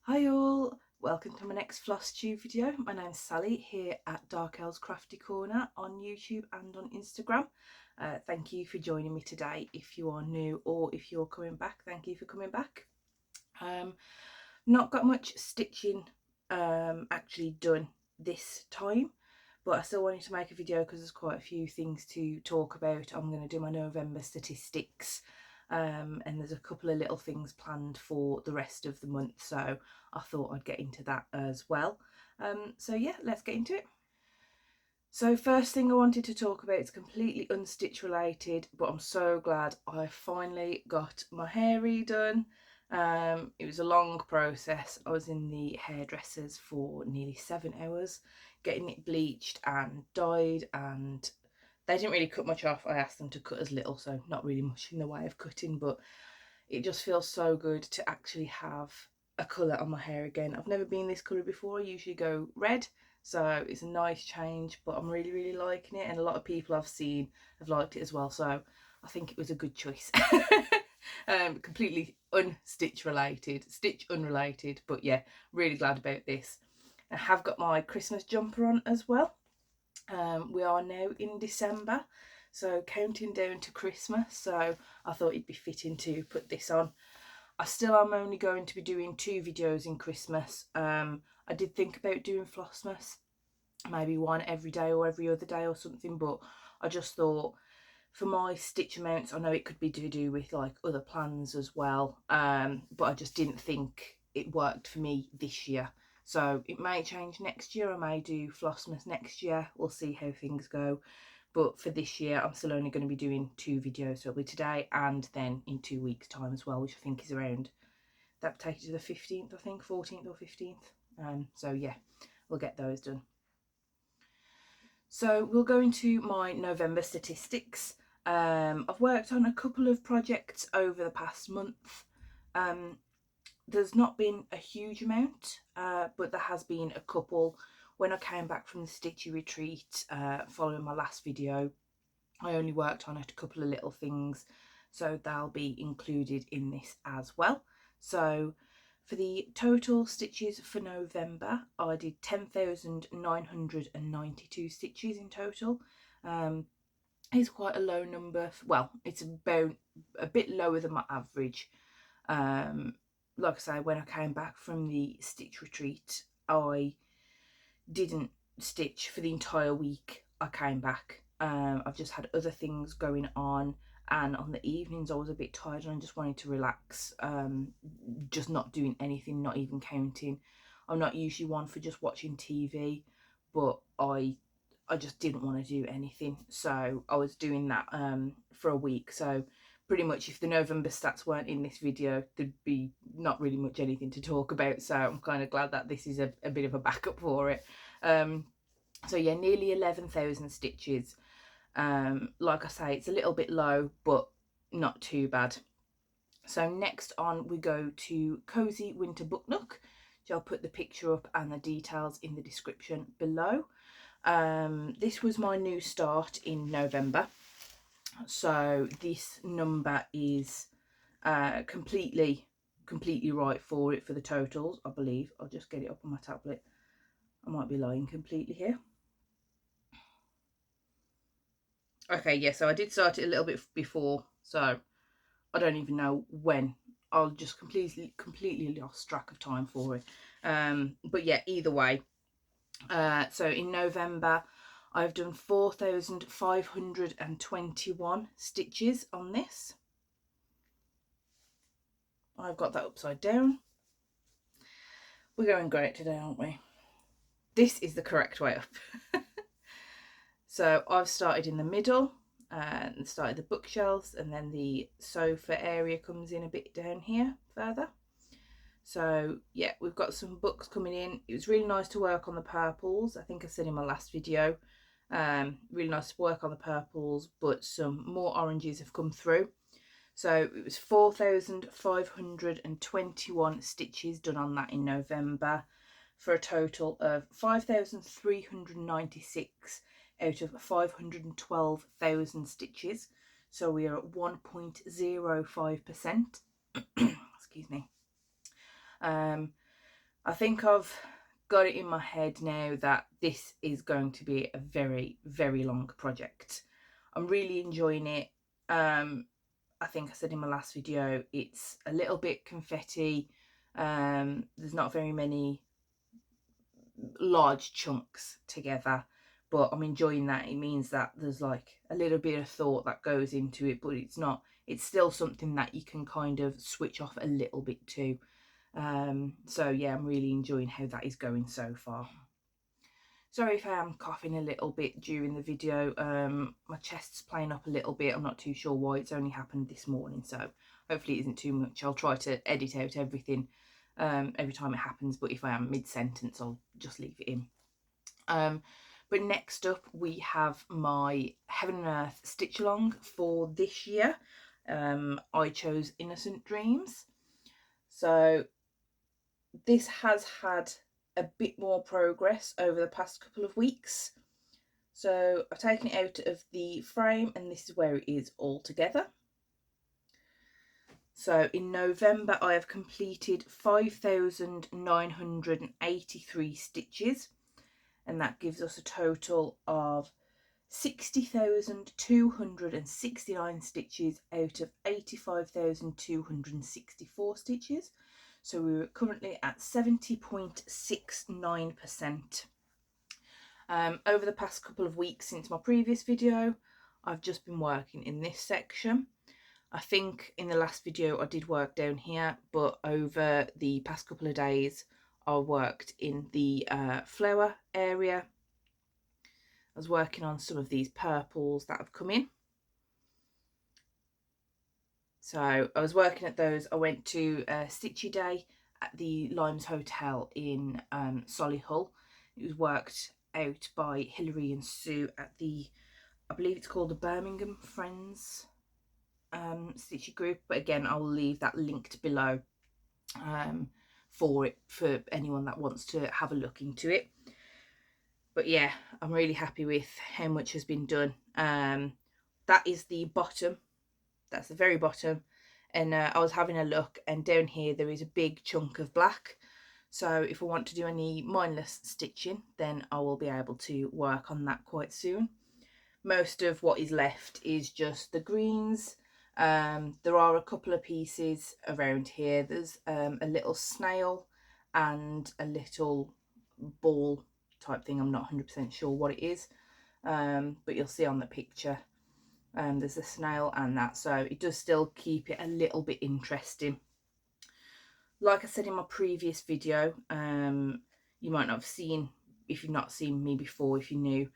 Hi all, welcome to my next Flosstube video. My name's Sally here at Dark Elves Crafty Corner on YouTube and on Instagram. Thank you for joining me today. If you are new or if you're coming back, thank you for coming back. Not got much stitching actually done this time, but I still wanted to make a video because there's quite a few things to talk about. I'm going to do my November statistics. And there's a couple of little things planned for the rest of the month, so I thought I'd get into that as well. So yeah, let's get into it. So first thing I wanted to talk about is completely unstitch related, but I'm so glad I finally got my hair redone. It was a long process. I was in the hairdressers for nearly 7 hours getting it bleached and dyed, and they didn't really cut much off. I asked them to cut as little, so not really much in the way of cutting, but it just feels so good to actually have a colour on my hair again. I've never been this colour before. I usually go red, so it's a nice change, but I'm really liking it, and a lot of people I've seen have liked it as well, so I think it was a good choice. Completely unstitch related, stitch unrelated, but yeah, really glad about this. I have got my Christmas jumper on as well. We are now in December, so counting down to Christmas, so I thought it'd be fitting to put this on. I still am only going to be doing 2 videos in Christmas. I did think about doing Flossmas, maybe one every day or every other day or something, but I just thought for my stitch amounts, I know it could be to do with like other plans as well, but I just didn't think it worked for me this year. So it may change next year. I may do Flossmas next year. We'll see how things go. But for this year, I'm still only going to be doing 2 videos. So it'll be today and then in 2 weeks' time as well, which I think is around, that take it to the 15th, I think, 14th or 15th. So yeah, we'll get those done. So we'll go into my November statistics. I've worked on a couple of projects over the past month. There's not been a huge amount, but there has been a couple. When I came back from the Stitchy retreat following my last video, I only worked on a couple of little things, so they'll be included in this as well. So for the total stitches for November, I did 10,992 stitches in total. It's quite a low number. Well, it's about a bit lower than my average. Like I say, when I came back from the stitch retreat, I didn't stitch for the entire week I came back. I've just had other things going on, and on the evenings I was a bit tired and I just wanted to relax, just not doing anything, not even counting. I'm not usually one for just watching TV, but I just didn't want to do anything, so I was doing that for a week. So pretty much if the November stats weren't in this video, there'd be not really much anything to talk about, so I'm kind of glad that this is a bit of a backup for it. So yeah, nearly 11,000 stitches. Like I say, it's a little bit low, but not too bad. So next on we go to Cozy Winter Book Nook, which I'll put the picture up and the details in the description below. This was my new start in November, so this number is completely right for it for the totals, I believe. I'll just get it up on my tablet. I might be lying completely here. Okay, yeah, so I did start it a little bit before, so I don't even know when. I'll just completely lost track of time for it. But yeah, either way. So in November, I've done 4,521 stitches on this. I've got that upside down. We're going great today, aren't we? This is the correct way up. So I've started in the middle and started the bookshelves, and then the sofa area comes in a bit down here further. So yeah, we've got some books coming in. It was really nice to work on the purples. I think I said in my last video, really nice to work on the purples, but some more oranges have come through. So it was 4,521 stitches done on that in November, for a total of 5,396 out of 512,000 stitches. So we are at 1.05%. Excuse me. I think I've got it in my head now that this is going to be a very, very long project. I'm really enjoying it. I think I said in my last video, it's a little bit confetti. There's not very many large chunks together, but I'm enjoying that. It means that there's like a little bit of thought that goes into it, but it's still something that you can kind of switch off a little bit too. So yeah, I'm really enjoying how that is going so far. Sorry if I am coughing a little bit during the video. My chest's playing up a little bit. I'm not too sure why. It's only happened this morning, so hopefully it isn't too much. I'll try to edit out everything every time it happens, but if I am mid-sentence, I'll just leave it in. But next up, we have my Heaven and Earth stitch along for this year. I chose Innocent Dreams. So this has had a bit more progress over the past couple of weeks. So I've taken it out of the frame and this is where it is all together. So in November I have completed 5,983 stitches, and that gives us a total of 60,269 stitches out of 85,264 stitches. So we're currently at 70.69%. Over the past couple of weeks since my previous video, I've just been working in this section. I think in the last video I did work down here, but over the past couple of days I worked in the flower area. I was working on some of these purples that have come in. So I was working at those. I went to a Stitchy Day at the Limes Hotel in Solihull. It was worked out by Hilary and Sue at the, I believe it's called the Birmingham Friends Stitchy group, but again I'll leave that linked below for anyone that wants to have a look into it. But yeah, I'm really happy with how much has been done. That is the bottom, that's the very bottom, and I was having a look, and down here there is a big chunk of black. So if I want to do any mindless stitching, then I will be able to work on that quite soon. Most of what is left is just the greens. There are a couple of pieces around here. There's a little snail and a little ball type thing. I'm not 100% sure what it is, but you'll see on the picture there's a snail and that, so it does still keep it a little bit interesting. Like I said in my previous video, you might not have seen, if you've not seen me before, if you're new,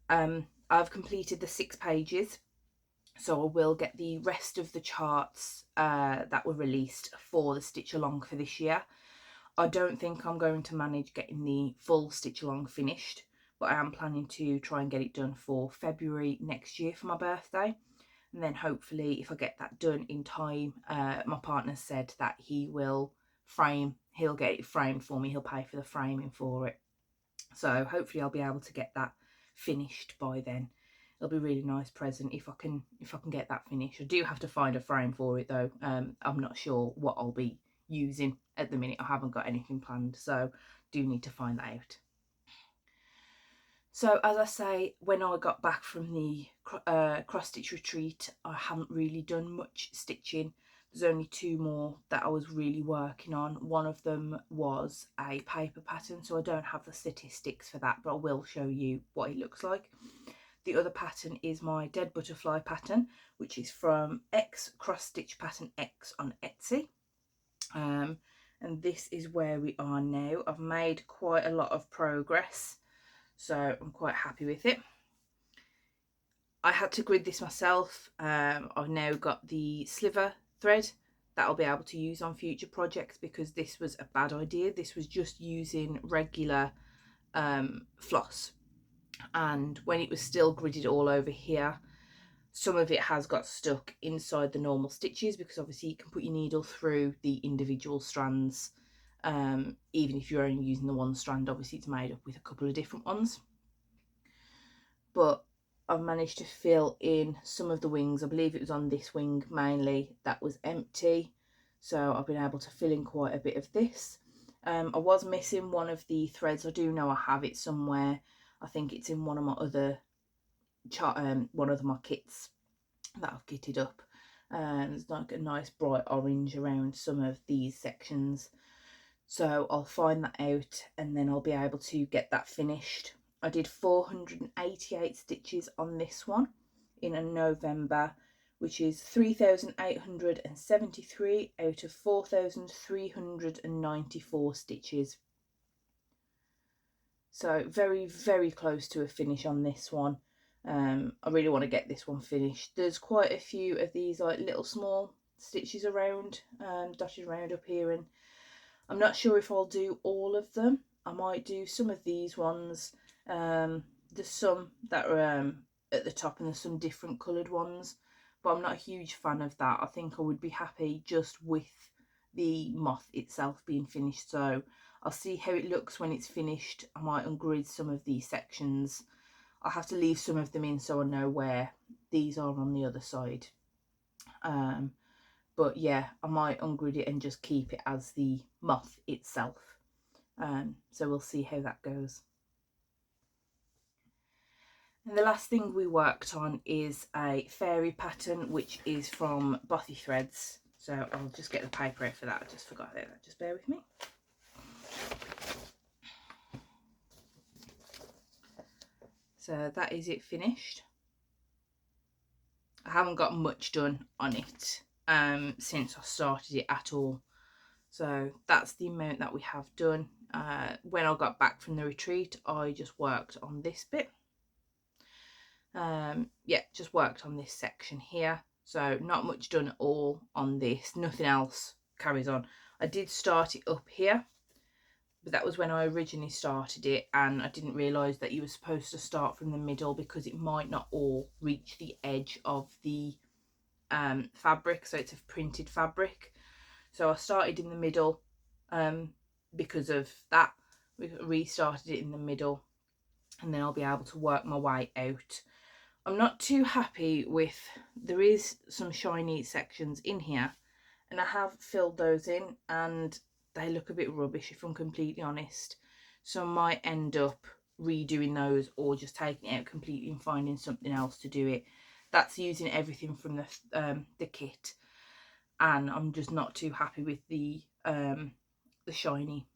I've completed the 6 pages, so I will get the rest of the charts that were released for the stitch along for this year. I don't think I'm going to manage getting the full stitch along finished, but I am planning to try and get it done for February next year for my birthday. And then hopefully if I get that done in time, my partner said that he'll get it framed for me, he'll pay for the framing for it. So hopefully I'll be able to get that finished by then. It'll be a really nice present if I can get that finished. I do have to find a frame for it though. I'm not sure what I'll be using at the minute. I haven't got anything planned, so do need to find that out. So as I say, when I got back from the cross stitch retreat, I haven't really done much stitching. There's only 2 more that I was really working on. One of them was a paper pattern, so I don't have the statistics for that, but I will show you what it looks like. The other pattern is my Dead Butterfly pattern, which is from X Cross Stitch Pattern X on Etsy. And this is where we are now. I've made quite a lot of progress, so I'm quite happy with it. I had to grid this myself. I've now got the sliver thread that I'll be able to use on future projects, because this was a bad idea. This was just using regular floss, and when it was still gridded all over here, some of it has got stuck inside the normal stitches, because obviously you can put your needle through the individual strands, even if you're only using the one strand. Obviously it's made up with a couple of different ones, but I've managed to fill in some of the wings. I believe it was on this wing mainly that was empty, so I've been able to fill in quite a bit of this. I was missing one of the threads. I do know I have it somewhere. I think it's in one of my other my kits that I've kitted up. There's like a nice bright orange around some of these sections, so I'll find that out and then I'll be able to get that finished. I did 488 stitches on this one in a November, which is 3,873 out of 4,394 stitches. So very, very close to a finish on this one. I really want to get this one finished. There's quite a few of these like little small stitches around, dotted around up here, and I'm not sure if I'll do all of them. I might do some of these ones. There's some that are at the top and there's some different coloured ones, but I'm not a huge fan of that. I think I would be happy just with the moth itself being finished. So I'll see how it looks when it's finished. I might ungrid some of these sections. I'll have to leave some of them in so I know where these are on the other side. But yeah, I might ungrid it and just keep it as the moth itself. So we'll see how that goes. And the last thing we worked on is a fairy pattern, which is from Bothy Threads. So I'll just get the paper out for that. I just forgot about that. Just bear with me. So that is it finished. I haven't got much done on it since I started it at all. So that's the amount that we have done. When I got back from the retreat, I just worked on this bit. Yeah, just worked on this section here. So not much done at all on this. Nothing else carries on. I did start it up here, but that was when I originally started it, and I didn't realise that you were supposed to start from the middle because it might not all reach the edge of the fabric. So it's a printed fabric. So I started in the middle because of that. We restarted it in the middle, and then I'll be able to work my way out. I'm not too happy with, there is some shiny sections in here, and I have filled those in and they look a bit rubbish if I'm completely honest. So I might end up redoing those or just taking it out completely and finding something else to do it. That's using everything from the kit, and I'm just not too happy with the shiny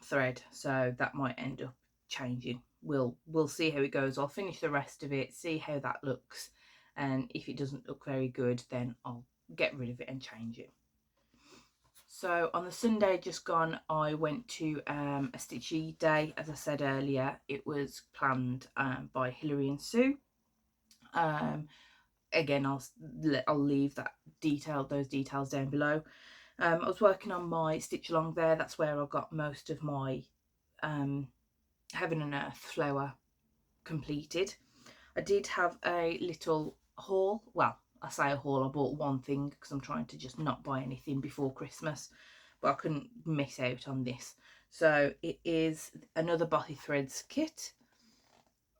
thread, so that might end up changing. We'll see how it goes. I'll finish the rest of it, see how that looks, and if it doesn't look very good, then I'll get rid of it and change it. So on the Sunday just gone, I went to a stitchy day. As I said earlier, it was planned by Hilary and Sue. Again, I'll leave those details down below. I was working on my stitch along there. That's where I got most of my Heaven and Earth flower completed. I did have a little haul. Well, I say a haul, I bought one thing because I'm trying to just not buy anything before Christmas, but I couldn't miss out on this. So it is another Bothy Threads kit,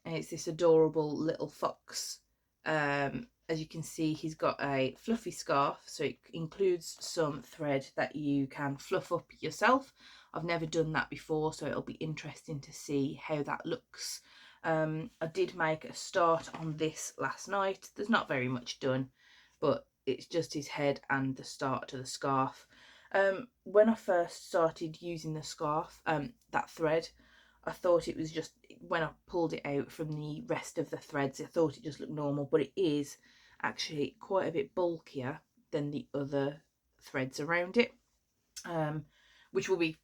and it's this adorable little fox. As you can see, he's got a fluffy scarf, so it includes some thread that you can fluff up yourself. I've never done that before, so it'll be interesting to see how that looks. I did make a start on this last night. There's not very much done, but it's just his head and the start to the scarf. When I first started using the scarf, that thread, I thought it was just, when I pulled it out from the rest of the threads, I thought it just looked normal, but it is actually quite a bit bulkier than the other threads around it, which will be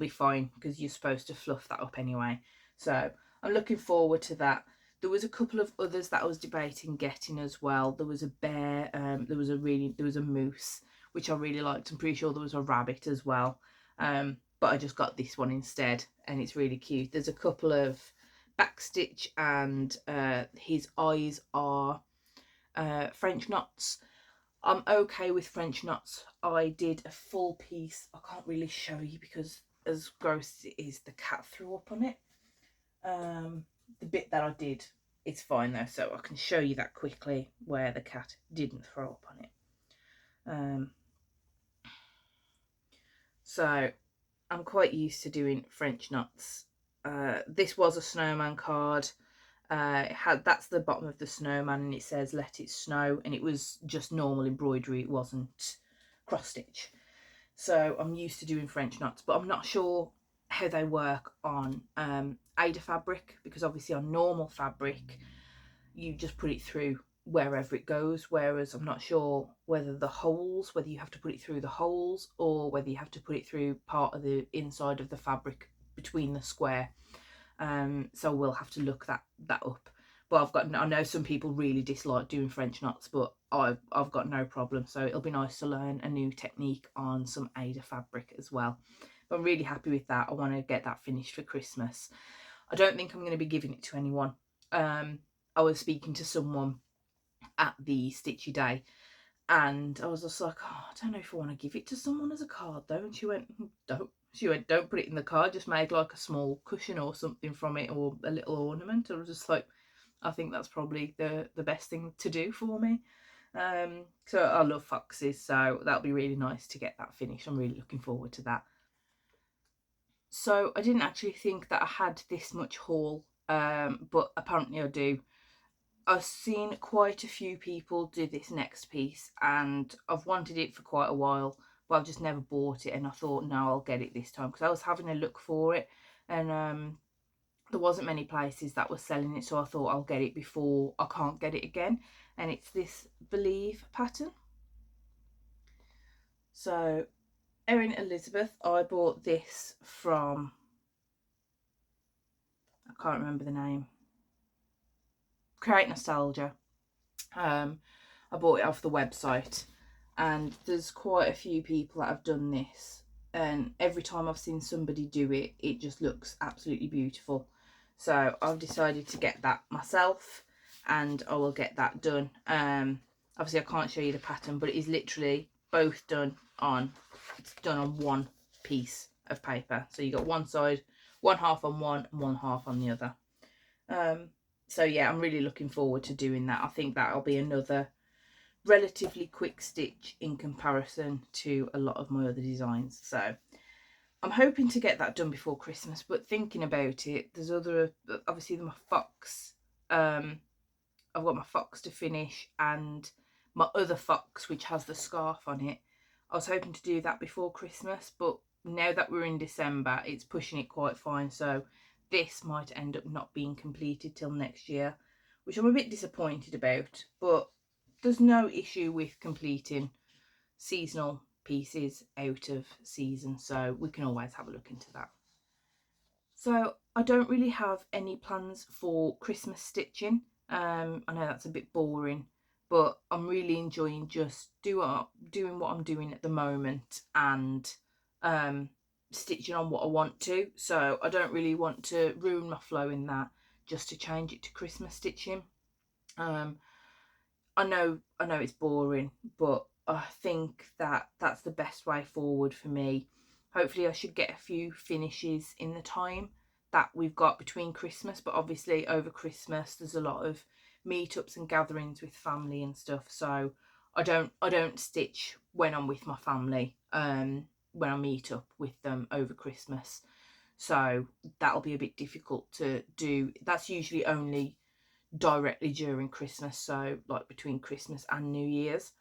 fine because you're supposed to fluff that up anyway. So I'm looking forward to that. There was a couple of others that I was debating getting as well. There was a bear, there was a moose, which I really liked. I'm pretty sure there was a rabbit as well, but I just got this one instead, and it's really cute. There's a couple of backstitch, and his eyes are French knots. I'm okay with French knots. I did a full piece. I can't really show you because as gross as it is, the cat threw up on it. The bit that I did is fine though, so I can show you that quickly where the cat didn't throw up on it. So I'm quite used to doing French knots. This was a snowman card. That's the bottom of the snowman, and it says "Let it snow," and it was just normal embroidery. It wasn't cross stitch. So I'm used to doing French knots, but I'm not sure how they work on Aida fabric, because obviously on normal fabric you just put it through wherever it goes, whereas I'm not sure whether you have to put it through the holes, or whether you have to put it through part of the inside of the fabric between the square. So we'll have to look that up. But I know some people really dislike doing French knots, but I've got no problem. So it'll be nice to learn a new technique on some Aida fabric as well. But I'm really happy with that. I want to get that finished for Christmas. I don't think I'm going to be giving it to anyone. I was speaking to someone at the Stitchy Day, and I was just like, oh, I don't know if I want to give it to someone as a card though. And she went, don't. She went, don't put it in the card, just make like a small cushion or something from it, or a little ornament. I was just like, I think that's probably the best thing to do for me. So I love foxes, so that'll be really nice to get that finished. I'm really looking forward to that. So I didn't actually think that I had this much haul, but apparently I do. I've seen quite a few people do this next piece, and I've wanted it for quite a while, but I've just never bought it, and I thought, no, I'll get it this time, because I was having a look for it, and there wasn't many places that were selling it, so I thought I'll get it before I can't get it again. And it's this Believe pattern. So Erin Elizabeth, I bought this from, I can't remember the name, Create Nostalgia. I bought it off the website, and there's quite a few people that have done this, and every time I've seen somebody do it, it just looks absolutely beautiful. So I've decided to get that myself, and I will get that done. Obviously I can't show you the pattern, but it is literally both done on, it's done on one piece of paper. So you got one side, one half on one and one half on the other. So yeah, I'm really looking forward to doing that. I think that'll be another relatively quick stitch in comparison to a lot of my other designs. So I'm hoping to get that done before Christmas, but thinking about it, there's obviously my fox. I've got my fox to finish, and my other fox, which has the scarf on it. I was hoping to do that before Christmas, but now that we're in December, it's pushing it quite fine. So this might end up not being completed till next year, which I'm a bit disappointed about, but there's no issue with completing seasonal pieces out of season, so we can always have a look into that. So I don't really have any plans for Christmas stitching. I know that's a bit boring, but I'm really enjoying just doing what I'm doing at the moment, and stitching on what I want to. So I don't really want to ruin my flow in that just to change it to Christmas stitching. I know it's boring, but I think that that's the best way forward for me. Hopefully I should get a few finishes in the time that we've got between Christmas, but obviously over Christmas there's a lot of meetups and gatherings with family and stuff, so I don't stitch when I'm with my family, when I meet up with them over Christmas. So that'll be a bit difficult to do. That's usually only directly during Christmas, so like between Christmas and New Year's.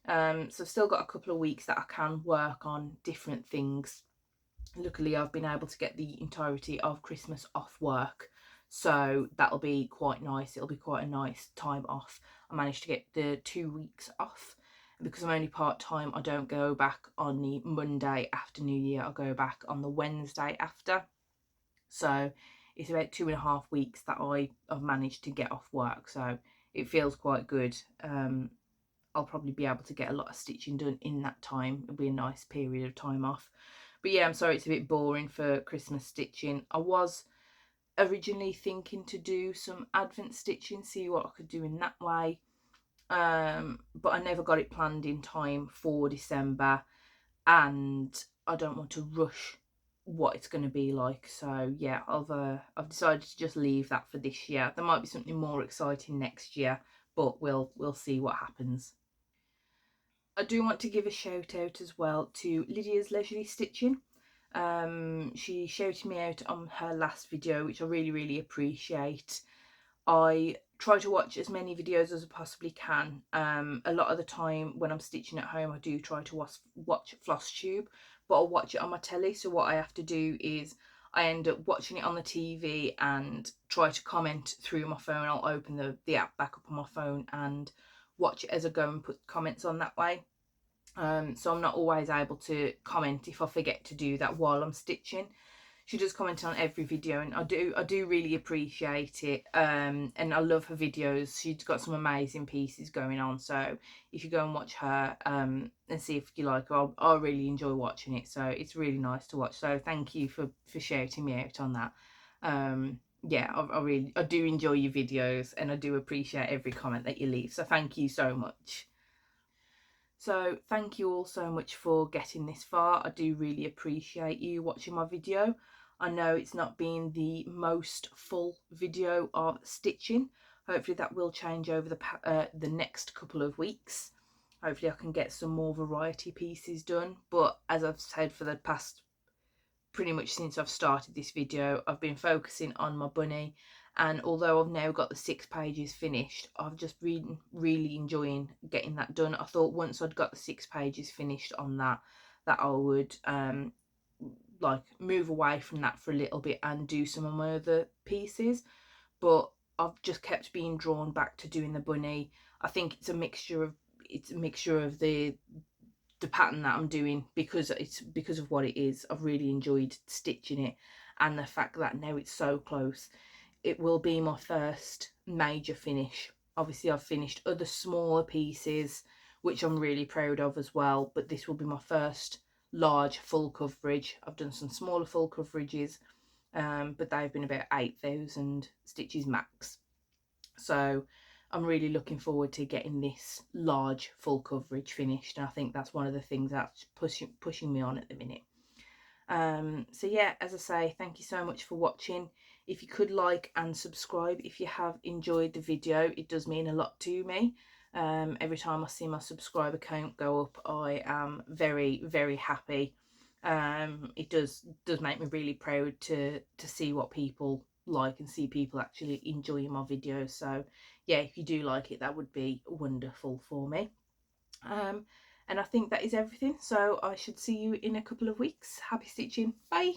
So I've still got a couple of weeks that I can work on different things. Luckily I've been able to get the entirety of Christmas off work, so that'll be quite nice. It'll be quite a nice time off. I managed to get the 2 weeks off, and because I'm only part-time, I don't go back on the Monday after New Year. I'll go back on the Wednesday after. So it's about 2.5 weeks that I've managed to get off work, so it feels quite good. I'll probably be able to get a lot of stitching done in that time. It'll be a nice period of time off. But yeah, I'm sorry it's a bit boring for Christmas stitching. I was originally thinking to do some Advent stitching, see what I could do in that way, but I never got it planned in time for December, and I don't want to rush what it's going to be like. So yeah, I've decided to just leave that for this year. There might be something more exciting next year, but we'll see what happens. I do want to give a shout out as well to Lydia's Leisurely Stitching. She shouted me out on her last video, which I really appreciate. I try to watch as many videos as I possibly can. A lot of the time when I'm stitching at home, I do try to watch Flosstube, but I'll watch it on my telly. So what I have to do is I end up watching it on the TV and try to comment through my phone. I'll open the app back up on my phone and watch it as I go and put comments on that way. So I'm not always able to comment if I forget to do that while I'm stitching. She does comment on every video, and I do really appreciate it. And I love her videos. She's got some amazing pieces going on. So if you go and watch her and see if you like her, I'll really enjoy watching it. So it's really nice to watch. So thank you for shouting me out on that. Yeah, I do enjoy your videos, and I do appreciate every comment that you leave. So thank you so much. So thank you all so much for getting this far. I do really appreciate you watching my video. I know it's not been the most full video of stitching. Hopefully that will change over the next couple of weeks. Hopefully I can get some more variety pieces done. But as I've said for the past, pretty much since I've started this video, I've been focusing on my bunny, and although I've now got the 6 pages finished, I've just been really enjoying getting that done. I thought once I'd got the 6 pages finished on that I would like move away from that for a little bit and do some of my other pieces, but I've just kept being drawn back to doing the bunny. I think it's a mixture of the pattern that I'm doing, because of what it is. I've really enjoyed stitching it, and the fact that now it's so close. It will be my first major finish. Obviously I've finished other smaller pieces which I'm really proud of as well, but this will be my first large full coverage. I've done some smaller full coverages, but they've been about 8,000 stitches max. So I'm really looking forward to getting this large full coverage finished, and I think that's one of the things that's pushing me on at the minute. So yeah, as I say, thank you so much for watching. If you could like and subscribe if you have enjoyed the video, it does mean a lot to me. Every time I see my subscriber count go up, I am very happy. It does make me really proud to see what people like and see people actually enjoying my videos. So yeah, if you do like it, that would be wonderful for me. And I think that is everything, so I should see you in a couple of weeks. Happy stitching. Bye.